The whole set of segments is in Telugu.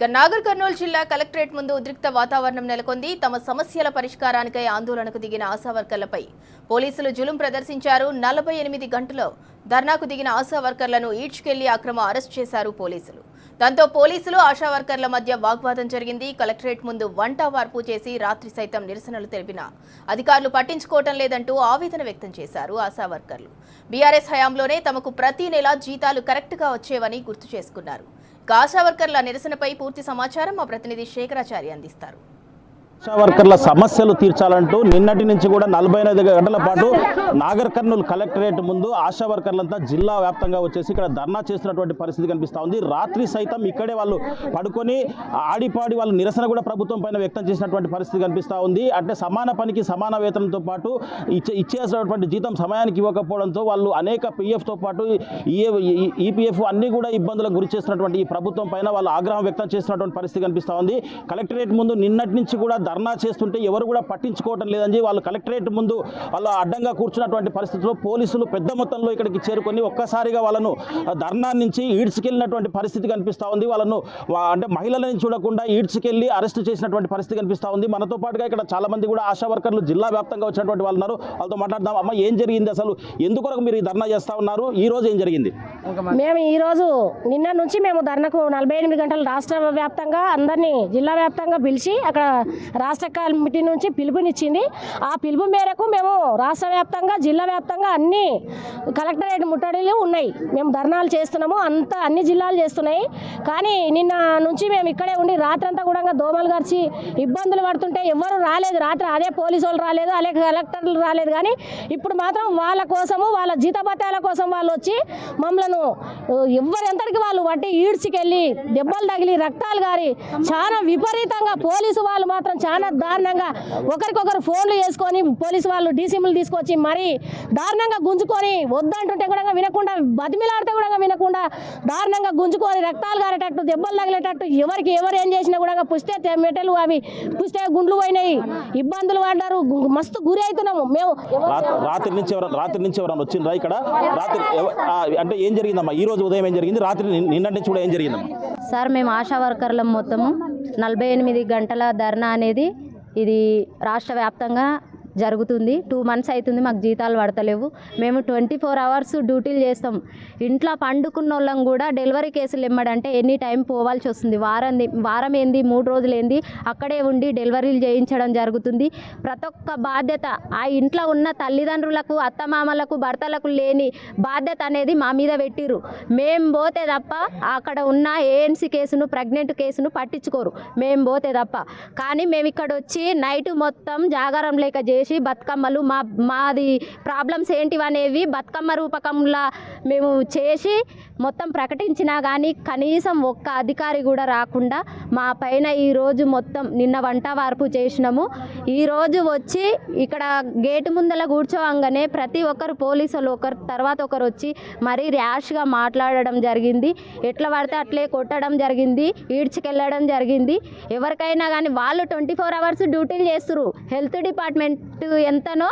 ఇక నాగర్ కర్నూలు జిల్లా కలెక్టరేట్ ముందు ఉద్రిక్త వాతావరణం నెలకొంది. తమ సమస్యల పరిష్కారానికై ఆందోళనకు దిగిన ఆశా వర్కర్లపై పోలీసులు జులుం ప్రదర్శించారు. 48 గంటల్లో ధర్నాకు దిగిన ఆశా వర్కర్లను ఈడ్చుకెళ్లి అక్రమ అరెస్ట్ చేశారు పోలీసులు. దాంతో పోలీసులు ఆశా వర్కర్ల మధ్య వాగ్వాదం జరిగింది. కలెక్టరేట్ ముందు వంట వార్పు చేసి రాత్రి సైతం నిరసనలు తెలిపిన అధికారులు పట్టించుకోవటం లేదంటూ ఆవేదన వ్యక్తం చేశారు ఆశా వర్కర్లు. బీఆర్ఎస్ హయాంలోనే తమకు ప్రతి నెల జీతాలు కరెక్ట్గా వచ్చేవని గుర్తు చేసుకున్నారు. ఆశా వర్కర్ల నిరసనపై పూర్తి సమాచారం మా ప్రతినిధి శేఖరాచారి అందిస్తారు. ఆశా వర్కర్ల సమస్యలు తీర్చాలంటూ నిన్నటి నుంచి కూడా 45 గంటల పాటు నాగర్ కర్నూలు కలెక్టరేట్ ముందు ఆశా వర్కర్లంతా జిల్లా వ్యాప్తంగా వచ్చేసి ఇక్కడ ధర్నా చేస్తున్నటువంటి పరిస్థితి కనిపిస్తూ ఉంది. రాత్రి సైతం ఇక్కడే వాళ్ళు పడుకొని ఆడిపాడి వాళ్ళు నిరసన కూడా ప్రభుత్వం పైన వ్యక్తం చేసినటువంటి పరిస్థితి కనిపిస్తూ ఉంది. అంటే సమాన పనికి సమాన వేతనంతో పాటు ఇచ్చేసినటువంటి జీతం సమయానికి ఇవ్వకపోవడంతో వాళ్ళు అనేక పిఎఫ్తో పాటు ఈపీఎఫ్ అన్నీ కూడా ఇబ్బందులకు గురి చేస్తున్నటువంటి ఈ ప్రభుత్వం పైన వాళ్ళు ఆగ్రహం వ్యక్తం చేస్తున్నటువంటి పరిస్థితి కనిపిస్తూ ఉంది. కలెక్టరేట్ ముందు నిన్నటి నుంచి కూడా ధర్నా చేస్తుంటే ఎవరు కూడా పట్టించుకోవటం లేదని వాళ్ళు కలెక్టరేట్ ముందు వాళ్ళు అడ్డంగా కూర్చున్నటువంటి పరిస్థితుల్లో పోలీసులు పెద్ద మొత్తంలో ఇక్కడికి చేరుకొని ఒక్కసారిగా వాళ్ళను ధర్నా నుంచి ఈడ్చుకెళ్ళినటువంటి పరిస్థితి కనిపిస్తూ ఉంది. వాళ్ళను అంటే మహిళలను చూడకుండా ఈడ్చుకెళ్ళి అరెస్ట్ చేసినటువంటి పరిస్థితి కనిపిస్తూ ఉంది. మనతో పాటుగా ఇక్కడ చాలా మంది కూడా ఆశా వర్కర్లు జిల్లా వ్యాప్తంగా వచ్చినటువంటి వాళ్ళు ఉన్నారు. వాళ్ళతో మాట్లాడదాం. అమ్మ, ఏం జరిగింది అసలు? ఎందుకొరకు మీరు ఈ ధర్నా చేస్తూ ఉన్నారు? ఈ రోజు ఏం జరిగింది? మేము ఈరోజు నిన్న నుంచి మేము ధర్నాకు 48 గంటలు రాష్ట్ర వ్యాప్తంగా అందరినీ జిల్లా వ్యాప్తంగా పిలిచి అక్కడ రాష్ట్ర కమిటీ నుంచి పిలుపునిచ్చింది. ఆ పిలుపు మేరకు మేము రాష్ట్ర వ్యాప్తంగా జిల్లా వ్యాప్తంగా అన్ని కలెక్టరేట్ ముట్టడిలు ఉన్నాయి. మేము ధర్నాలు చేస్తున్నాము. అన్ని జిల్లాలు చేస్తున్నాయి. కానీ నిన్న నుంచి మేము ఇక్కడే ఉండి రాత్రంతా కూడా దోమలు గరిచి ఇబ్బందులు పడుతుంటే ఎవరు రాలేదు. రాత్రి అదే పోలీసు వాళ్ళు రాలేదు, అలాగే కలెక్టర్లు రాలేదు. కానీ ఇప్పుడు మాత్రం వాళ్ళ కోసము వాళ్ళ జీతభత్యాల కోసం వాళ్ళు వచ్చి మమ్మల్ని ఎవరెంతటికి వాళ్ళు వడ్డీ ఈడ్చికెళ్ళి దెబ్బలు తగిలి రక్తాలు గారి చాలా విపరీతంగా పోలీసు వాళ్ళు మాత్రం చాలా దారుణంగా ఒకరికొకరు ఫోన్లు చేసుకొని పోలీసు వాళ్ళు డీసీఎంలు తీసుకొచ్చి మరీ దారుణంగా గుంజుకొని వద్దంటుంటే కూడా వినకుండా బతిమిలాడితే కూడా వినకుండా దారుణంగా గుంజుకొని రక్తాలు గారేటట్టు దెబ్బలు తగిలేటట్టు ఎవరు ఏం చేసినా కూడా పుస్తే మెటలు అవి పుస్తే గుండ్లు పోయినాయి. ఇబ్బందులు పడ్డారు. మస్తు గురి అవుతున్నాము మేము. రాత్రి నుంచి ఎవరైనా వచ్చిండ్రా ఇక్కడ? రాత్రి అంటే ఏం జరిగిందమ్మా? ఈ రోజు ఉదయం ఏం జరిగింది? రాత్రి నిన్నటి నుంచి కూడా ఏం జరిగిందమ్మా? సార్, మేము ఆశా వర్కర్లం మొత్తము 48 గంటల ధర్నా అనేది ఇది రాష్ట్ర వ్యాప్తంగా జరుగుతుంది. 2 months అవుతుంది. మాకు జీతాలు పడతలేవు. మేము 24 hours డ్యూటీలు చేస్తాం. ఇంట్లో పండుకున్న వాళ్ళం కూడా డెలివరీ కేసులు ఇమ్మడంటే ఎనీ టైం పోవాల్సి వస్తుంది. వారం ఏంది 3 రోజులు ఏంది అక్కడే ఉండి డెలివరీలు చేయించడం జరుగుతుంది. ప్రతి ఒక్క బాధ్యత ఆ ఇంట్లో ఉన్న తల్లిదండ్రులకు, అత్తమామలకు, భర్తలకు లేని బాధ్యత అనేది మా మీద పెట్టిరు. మేము పోతే తప్ప అక్కడ ఉన్న ఏఎన్సీ కేసును, ప్రెగ్నెంట్ కేసును పట్టించుకోరు. మేము పోతే తప్ప. కానీ మేము ఇక్కడ వచ్చి నైట్ మొత్తం జాగారం లేక చేసి బతుకమ్మలు మాది ప్రాబ్లమ్స్ ఏంటివనేవి బతుకమ్మ రూపకంలా మేము చేసి మొత్తం ప్రకటించినా కానీ కనీసం ఒక్క అధికారి కూడా రాకుండా మా పైన ఈరోజు మొత్తం నిన్న వంట వార్పు చేసినాము. ఈరోజు వచ్చి ఇక్కడ గేటు ముందల కూర్చోవంగానే ప్రతి ఒక్కరు పోలీసులు ఒకరు తర్వాత ఒకరు వచ్చి మరీ ర్యాష్గా మాట్లాడడం జరిగింది. ఎట్లా పడితే అట్లే కొట్టడం జరిగింది, ఈడ్చుకెళ్ళడం జరిగింది. ఎవరికైనా కానీ వాళ్ళు 24 hours డ్యూటీలు చేస్తున్నారు. హెల్త్ డిపార్ట్మెంట్ ఎంతనో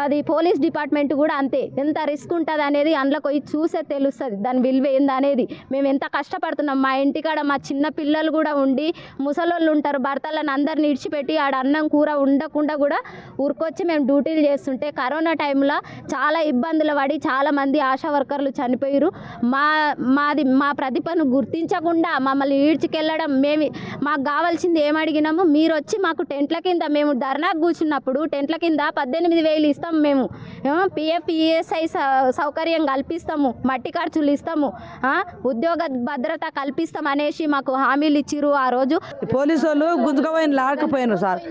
అది పోలీస్ డిపార్ట్మెంట్ కూడా అంతే. ఎంత రిస్క్ ఉంటుంది అనేది అందులో పోయి చూసే తెలుస్తుంది దాని విలువ ఏందనేది. మేము ఎంత కష్టపడుతున్నాం. మా ఇంటికాడ మా చిన్న పిల్లలు కూడా ఉండి ముసలోళ్ళు ఉంటారు. భర్తలను అందరిని ఇడిచిపెట్టి ఆడ అన్నం కూర ఉండకుండా కూడా ఊరుకొచ్చి మేము డ్యూటీలు చేస్తుంటే కరోనా టైంలో చాలా ఇబ్బందులు పడి చాలామంది ఆశా వర్కర్లు చనిపోయారు. మా ప్రతిభను గుర్తించకుండా మమ్మల్ని ఈడ్చుకెళ్ళడం. మాకు కావాల్సింది ఏమడిగినాము, మీరు వచ్చి మాకు టెంట్ల కింద మేము ధర్నాకు కూర్చున్నప్పుడు టెంట్ల కింద 18,000 ఇస్తాము. మేము పిఎఫ్ ఈఎస్ఐ సౌకర్యం కల్పిస్తాము, మట్టి ఖర్చులు ఇస్తాము, ఉద్యోగ భద్రత కల్పిస్తాం అనేసి మాకు హామీలు ఇచ్చిరు. ఆ రోజు పోలీసు వాళ్ళు గుంజుకపోయిన లాక్కపోయినారు సార్.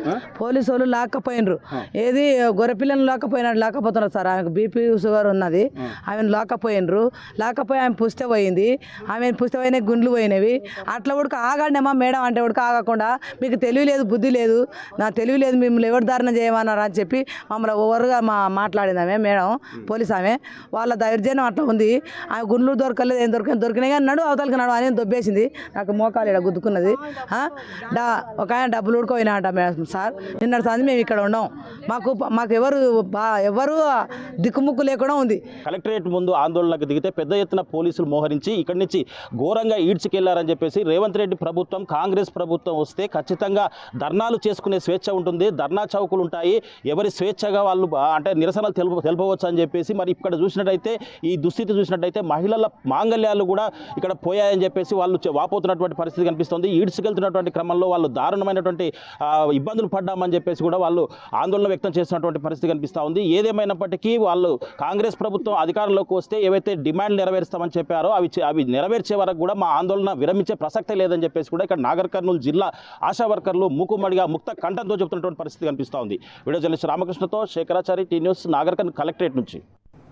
పోలీసు వాళ్ళు లాక్కపోయినరు. ఏది గొర్రెపిల్లని లాక్కపోతున్నారు సార్. ఆమెకు బీపీ షుగర్ ఉన్నది. ఆమెను లాక్కపోయినరు. లాక్కపోయి ఆమె పుస్తే పోయింది. ఆమె పుస్తే పోయిన గుండ్లు పోయినవి. అట్లా ఉడక ఆగండమ్మా మేడం అంటే ఉడక ఆగకుండా మీకు తెలివి లేదు, బుద్ధి లేదు, నా తెలివి లేదు, మిమ్మల్ని ఎవరు ధారణ చేయమన్నారు అని చెప్పి మమ్మల్ని ఓవర్గా మాట్లాడింది ఆమె మేడం పోలీస్ ఆమె. వాళ్ళ దౌర్జన్యం అట్లా ఉంది. ఆమె గుండ్లు దొరకలేదు, దొరకలేదు, ఏం దొరికినాయి కానీ నడు అవతలకి నడు అని దొబ్బేసింది. నాకు మోకాలు ఇక్కడ గుద్దుకున్నది. ఒక ఆయన డబ్బులు ఊడుకోయినా అంట సార్. నిన్నటి సంది మేము ఇక్కడ ఉండం. మాకు ఎవరు దిక్కుముక్కు లేకుండా ఉంది. కలెక్టరేట్ ముందు ఆందోళనకు దిగితే పెద్ద ఎత్తున పోలీసులు మోహరించి ఇక్కడి నుంచి ఘోరంగా ఈడ్చుకెళ్లారని చెప్పేసి రేవంత్ రెడ్డి ప్రభుత్వం, కాంగ్రెస్ ప్రభుత్వం వస్తే ఖచ్చితంగా ధర్నాలు చేసుకునే స్వేచ్ఛ ఉంటుంది, ధర్నా చౌకులు ఉంటాయి, ఎవరి స్వేచ్ఛగా వాళ్ళు అంటే నిరసనలు తెలుపవచ్చు అని చెప్పేసి మరి ఇక్కడ చూసినట్టయితే ఈ దుస్థితి చూసినట్టయితే మహిళల మాంగళ్యాలు కూడా ఇక్కడ పోయాయని చెప్పేసి వాళ్ళు వాపోతున్నటువంటి పరిస్థితి కనిపిస్తుంది. ఈడ్చుకెళ్తున్నటువంటి క్రమంలో వాళ్ళు దారుణమైనటువంటి ఇబ్బందులు పడ్డామని చెప్పేసి కూడా వాళ్ళు ఆందోళన వ్యక్తం చేస్తున్నటువంటి పరిస్థితి కనిపిస్తూ ఉంది. ఏదేమైనప్పటికీ వాళ్ళు కాంగ్రెస్ ప్రభుత్వం అధికారంలోకి వస్తే ఏవైతే డిమాండ్లు నెరవేరుస్తామని చెప్పారో అవి నెరవేర్చే వరకు కూడా మా ఆందోళన విరమించే ప్రసక్తే లేదని చెప్పేసి కూడా ఇక్కడ నాగర్ కర్నూలు జిల్లా ఆశా వర్కర్లు మూకుమ్మడిగా ముక్త కంఠంతో చెబుతున్నటువంటి పరిస్థితి కనిపిస్తూ ఉంది. వీడియో జర్నలిస్ట్ రామకృష్ణతో Shekharachari, T News, Nagar Kurnool collectorate నుంచి.